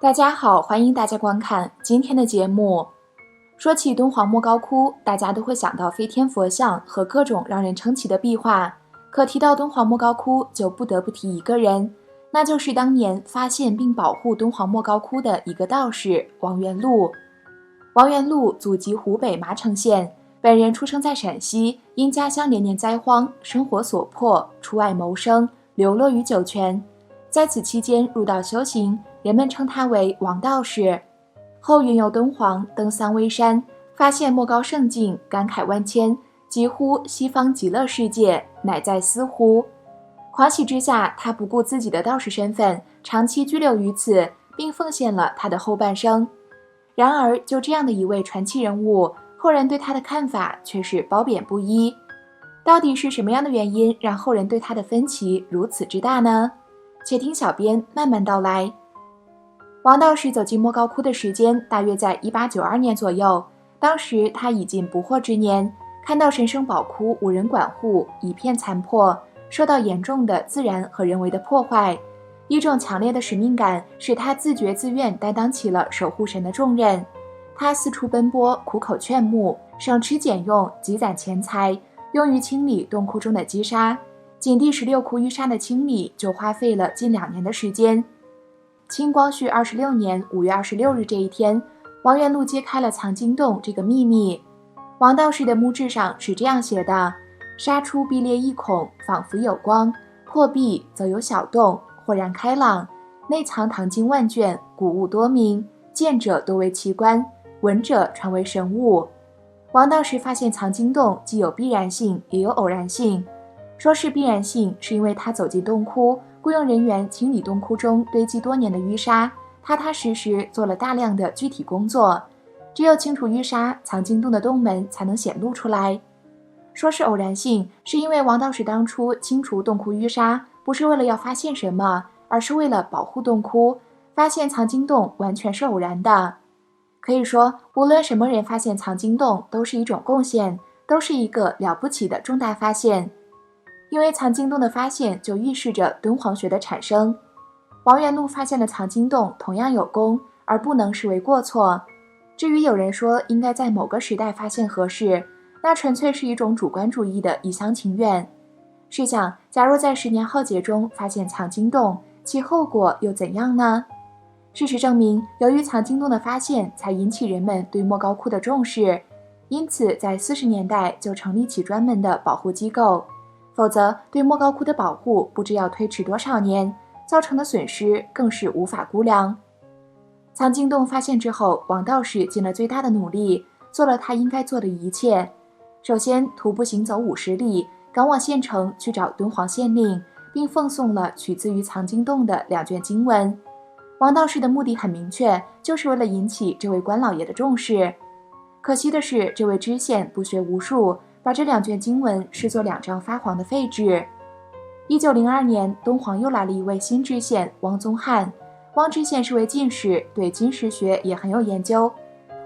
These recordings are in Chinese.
大家好，欢迎大家观看今天的节目。说起敦煌莫高窟，大家都会想到飞天佛像和各种让人称奇的壁画。可提到敦煌莫高窟，就不得不提一个人，那就是当年发现并保护敦煌莫高窟的一个道士王元禄。王元禄祖籍湖北麻城县，本人出生在陕西，因家乡连年灾荒，生活所迫，出外谋生，流落于酒泉。在此期间入道修行，人们称他为王道士。后云游敦煌，登三危山，发现莫高胜境，感慨万千，几乎西方极乐世界乃在斯乎。狂喜之下，他不顾自己的道士身份，长期居留于此，并奉献了他的后半生。然而就这样的一位传奇人物，后人对他的看法却是褒贬不一。到底是什么样的原因让后人对他的分歧如此之大呢？且听小编慢慢道来。王道士走进莫高窟的时间大约在1892年左右，当时他已近不惑之年，看到神圣宝窟无人管护，一片残破，受到严重的自然和人为的破坏，一种强烈的使命感使他自觉自愿担当起了守护神的重任。他四处奔波，苦口劝募，省吃俭用，积攒钱财，用于清理洞窟中的积沙。仅第16窟淤沙的清理就花费了近2年的时间。清光绪26年5月26日这一天，王元禄揭开了藏经洞这个秘密。王道士的墓志上是这样写的：沙出壁裂一孔，仿佛有光，破壁则有小洞，豁然开朗，内藏唐经万卷，古物多名，见者多为奇观，闻者传为神物。王道士发现藏经洞既有必然性，也有偶然性。说是必然性，是因为他走进洞窟，雇佣人员清理洞窟中堆积多年的淤沙，踏踏实实做了大量的具体工作。只有清除淤沙，藏经洞的洞门才能显露出来。说是偶然性，是因为王道士当初清除洞窟淤沙，不是为了要发现什么，而是为了保护洞窟，发现藏经洞完全是偶然的。可以说，无论什么人发现藏经洞，都是一种贡献，都是一个了不起的重大发现。因为藏经洞的发现就预示着敦煌学的产生。王元禄发现了藏经洞同样有功，而不能视为过错。至于有人说应该在某个时代发现合适，那纯粹是一种主观主义的一厢情愿。试想，假如在10年浩劫中发现藏经洞，其后果又怎样呢？事实证明，由于藏经洞的发现，才引起人们对莫高窟的重视，因此在40年代就成立起专门的保护机构。否则，对莫高窟的保护不知要推迟多少年，造成的损失更是无法估量。藏经洞发现之后，王道士尽了最大的努力，做了他应该做的一切。首先，徒步行走50里，赶往县城去找敦煌县令，并奉送了取自于藏经洞的2卷经文。王道士的目的很明确，就是为了引起这位官老爷的重视。可惜的是，这位知县不学无术，把这2卷经文视作2张发黄的废纸。1902年，敦煌又来了一位新知县汪宗翰。汪知县是位进士，对金石学也很有研究。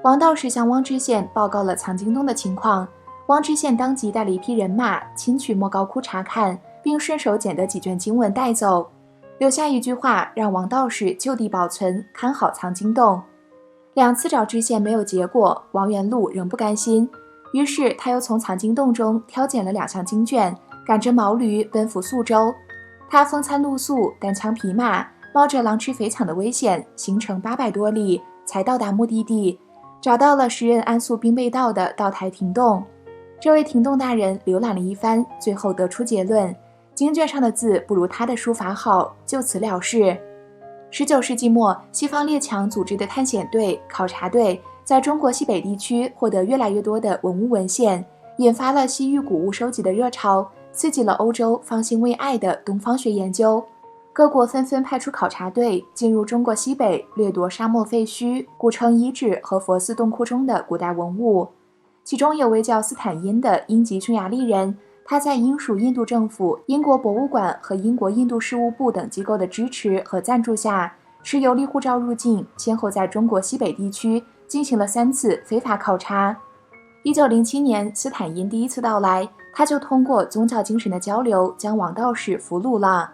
王道士向汪知县报告了藏经洞的情况，汪知县当即带了一批人马亲去莫高窟查看，并顺手捡得几卷经文带走，留下一句话让王道士就地保存，看好藏经洞。2次找知县没有结果，王元禄仍不甘心，于是他又从藏经洞中挑拣了2项经卷，赶着毛驴奔赴宿州。他风餐露宿，单枪匹马，冒着狼吃肥抢的危险，行程800多里，才到达目的地，找到了时任安宿兵备道的道台廷栋。这位廷栋大人浏览了一番，最后得出结论：经卷上的字不如他的书法好，就此了事。19世纪末，西方列强组织的探险队、考察队在中国西北地区获得越来越多的文物文献，引发了西域古物收集的热潮，刺激了欧洲方兴未艾的东方学研究。各国纷纷派出考察队进入中国西北，掠夺沙漠废墟、古城遗址和佛寺洞窟中的古代文物。其中有位叫斯坦因的英籍匈牙利人，他在英属印度政府、英国博物馆和英国印度事务部等机构的支持和赞助下，持游历护照入境，先后在中国西北地区进行了3次非法考察。1907年，斯坦因第一次到来，他就通过宗教精神的交流将王道士俘虏了。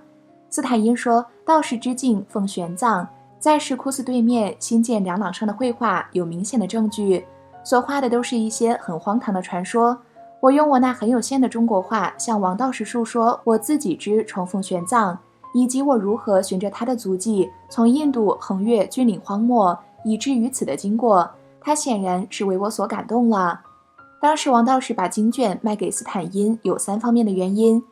斯坦因说，道士之境奉玄奘，在石窟寺对面新建梁廊上的绘画有明显的证据，所画的都是一些很荒唐的传说。我用我那很有限的中国话向王道士述说我自己之重逢玄奘，以及我如何循着他的足迹从印度横越峻岭荒漠，以至于此的经过。他显然是为我所感动了。当时王道士把经卷卖给斯坦因有3方面的原因：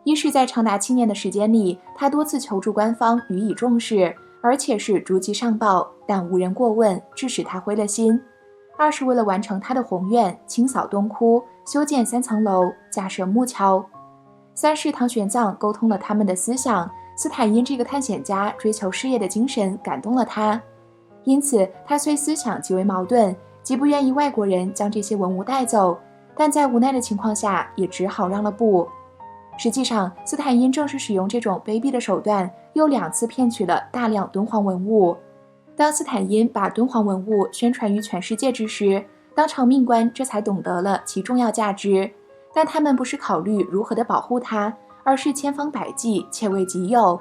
一是在长达7年的时间里，他多次求助官方予以重视，而且是逐级上报，但无人过问，致使他灰了心；二是为了完成他的宏愿，清扫洞窟，修建3层楼，架设木桥；三是唐玄奘沟通了他们的思想，斯坦因这个探险家追求事业的精神感动了他，因此他虽思想极为矛盾，极不愿意外国人将这些文物带走，但在无奈的情况下也只好让了步。实际上，斯坦因正是使用这种卑鄙的手段，又2次骗取了大量敦煌文物。当斯坦因把敦煌文物宣传于全世界之时，当朝命官这才懂得了其重要价值，但他们不是考虑如何的保护它，而是千方百计窃为己有。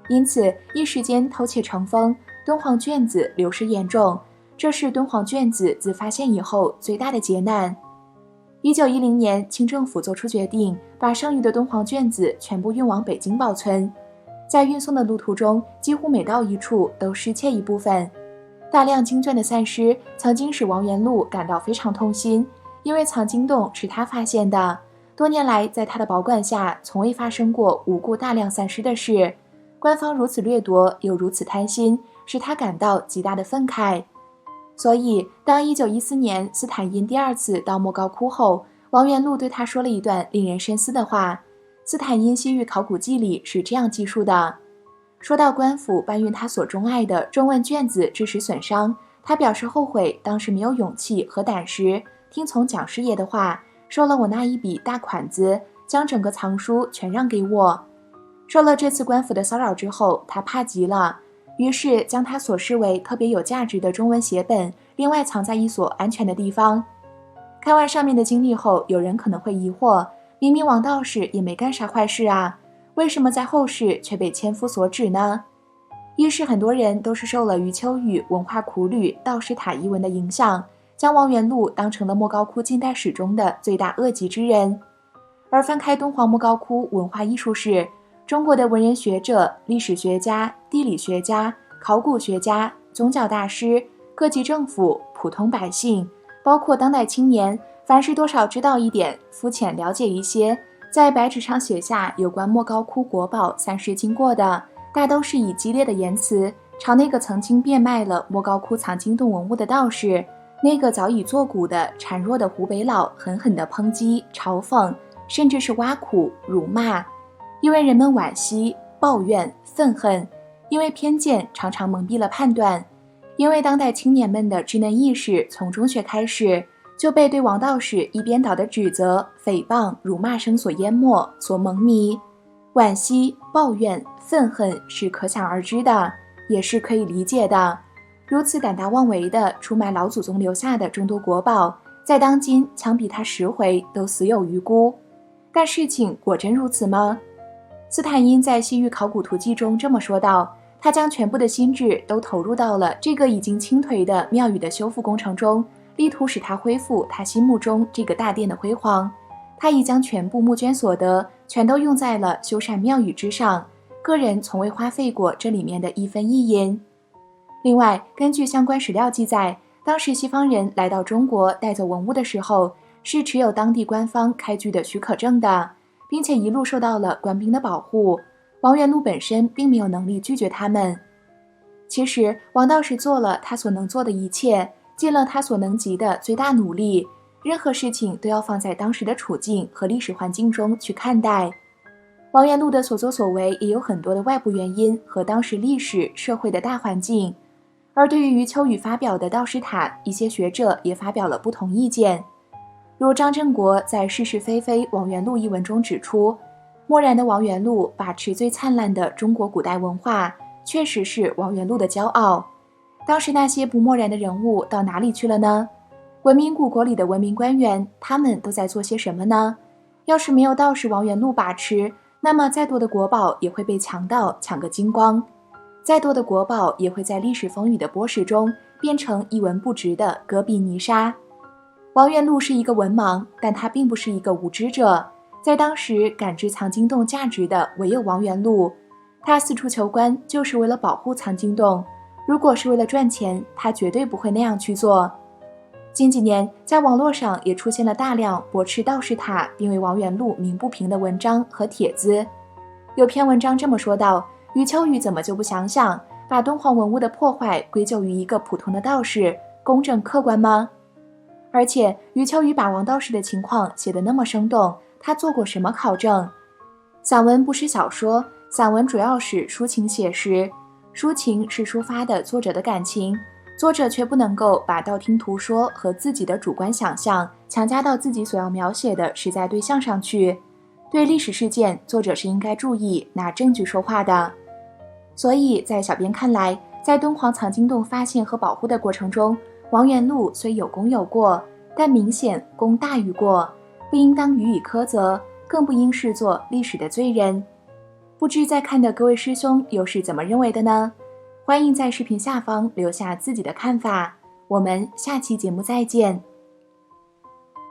因此一时间偷窃成风，敦煌卷子流失严重，这是敦煌卷子自发现以后最大的劫难。1910年，清政府做出决定，把剩余的敦煌卷子全部运往北京保存。在运送的路途中，几乎每到一处都失窃一部分。大量经卷的散失，曾经使王元禄感到非常痛心，因为藏经洞是他发现的，多年来在他的保管下，从未发生过无故大量散失的事。官方如此掠夺，又如此贪心，使他感到极大的愤慨。所以，当1914年斯坦因第2次到莫高窟后，王元禄对他说了一段令人深思的话。斯坦因西域考古记里是这样记述的：说到官府搬运他所钟爱的中文卷子致使损伤，他表示后悔当时没有勇气和胆识听从蒋师爷的话，收了我那一笔大款子，将整个藏书全让给我。受了这次官府的骚扰之后，他怕极了，于是将他所视为特别有价值的中文写本另外藏在一所安全的地方。看完上面的经历后，有人可能会疑惑，明明王道士也没干啥坏事啊，为什么在后世却被千夫所指呢？一是很多人都是受了余秋雨文化苦旅《道士塔》一文的影响，将王元禄当成了莫高窟近代史中的最大恶极之人。而翻开敦煌莫高窟文化艺术史，中国的文人学者、历史学家、地理学家、考古学家、宗教大师、各级政府、普通百姓，包括当代青年，凡是多少知道一点，肤浅了解一些，在白纸上写下有关莫高窟国宝散失经过的，大都是以激烈的言辞朝那个曾经变卖了莫高窟藏经洞文物的道士，那个早已作古的孱弱的湖北佬狠狠地抨击、嘲讽，甚至是挖苦、辱骂。因为人们惋惜、抱怨、愤恨，因为偏见常常蒙蔽了判断，因为当代青年们的稚嫩意识从中学开始就被对王道士一边倒的指责、诽谤、辱骂声所淹没、所蒙迷。惋惜、抱怨、愤恨是可想而知的，也是可以理解的。如此胆大妄为的出卖老祖宗留下的众多国宝，在当今枪毙他10回都死有余辜。但事情果真如此吗？斯坦因在《西域考古图记》中这么说道，他将全部的心智都投入到了这个已经倾颓的庙宇的修复工程中，力图使它恢复他心目中这个大殿的辉煌。他已将全部募捐所得全都用在了修缮庙宇之上，个人从未花费过这里面的一分一银。另外，根据相关史料记载，当时西方人来到中国带走文物的时候，是持有当地官方开具的许可证的，并且一路受到了官兵的保护。王元禄本身并没有能力拒绝他们。其实王道士做了他所能做的一切，尽了他所能及的最大努力，任何事情都要放在当时的处境和历史环境中去看待。王元禄的所作所为也有很多的外部原因和当时历史社会的大环境，而对于余秋雨发表的道士塔，一些学者也发表了不同意见。如张振国在《是是非非王元禄》一文中指出，漠然的王元禄把持最灿烂的中国古代文化，确实是王元禄的骄傲。当时那些不漠然的人物到哪里去了呢？文明古国里的文明官员，他们都在做些什么呢？要是没有道士王元禄把持，那么再多的国宝也会被强盗抢个精光。再多的国宝也会在历史风雨的剥蚀中变成一文不值的戈壁泥沙。王元禄是一个文盲，但他并不是一个无知者。在当时，感知藏经洞价值的唯有王元禄，他四处求官就是为了保护藏经洞。如果是为了赚钱，他绝对不会那样去做。近几年，在网络上也出现了大量驳斥道士塔并为王元禄鸣不平的文章和帖子。有篇文章这么说道：余秋雨怎么就不想想，把敦煌文物的破坏归咎于一个普通的道士，公正客观吗？而且余秋雨把王道士的情况写得那么生动，他做过什么考证？散文不是小说，散文主要是抒情写实，抒情是抒发的作者的感情，作者却不能够把道听途说和自己的主观想象强加到自己所要描写的实在对象上去。对历史事件，作者是应该注意拿证据说话的。所以在小编看来，在敦煌藏经洞发现和保护的过程中，王元禄虽有功有过，但明显功大于过，不应当予以苛责，更不应视作历史的罪人。不知在看的各位师兄又是怎么认为的呢？欢迎在视频下方留下自己的看法，我们下期节目再见。